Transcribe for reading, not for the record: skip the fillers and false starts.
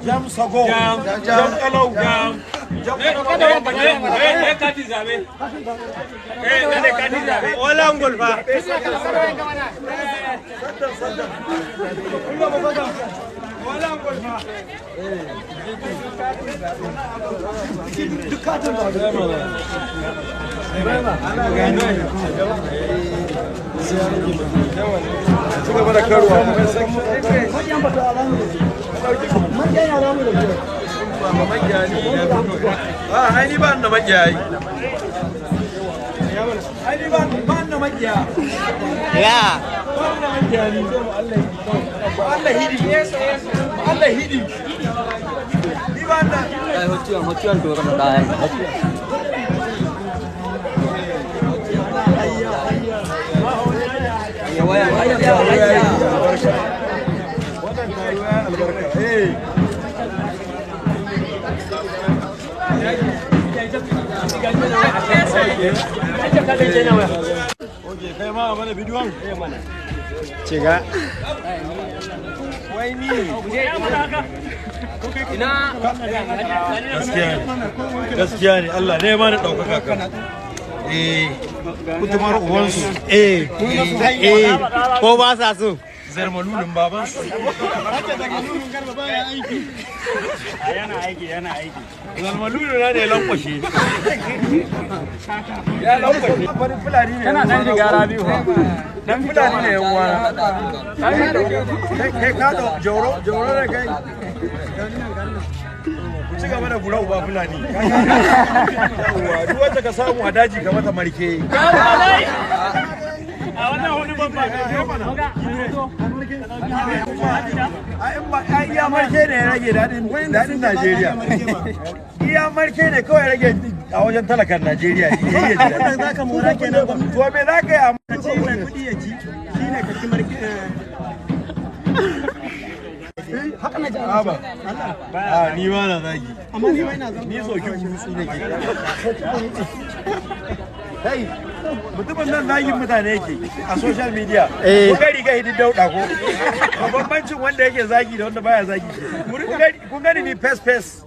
Jam sago. Jam kalau. Jam kati zabe. Kati zabe. Wala ngol fa. Wala ngol fa. Dukatun da. Suka bada karuwa mai sanki. Ai ba da magiyayi. Ai ba da magiya. Ya. Allah hidi. Allah hidi. Ni ba da. Ai hoci an dora da ai. Ya waya. Wannan karuwa albarka. Eh. Oke, kai ma mana bidiyon? Ciga. Wai ni. Gaskiya ne Allah ne ma na ɗaukaka ka. Kutumar uwansu. Ko ba sa so. Zarmalulun babansu. Yana aiki. Zarmalulu na ne lankwashe. Ya lankwashe. Wani fulani ne. Kana dan gara biyu ha. Dan fulani ne yan uwa. Kai ka da joro da kai. Ku ci gaba da gura uba fulani. Duk wacce ka samu a daji ka mata marke. A wannan hudu babba ne mana. Iya marke ne ya rage daɗin Najeriya. Iya marke ne kawai rage a wajen talakan Najeriya. Za ka mora kenan ba. To me za ka yi a mace mai kuɗi ya ci? Shi ne ka ci marke. Haka na ji ba. Ni ma na zagi. Amma ni ma ina zagi. Ni soki kusu ne ke. Hey, mutumin nan zagin mutane yake a social media. Ko ga riga hidin dauda ko. Bambancin wanda yake zagi da wanda baya zagi. Kun gani ni face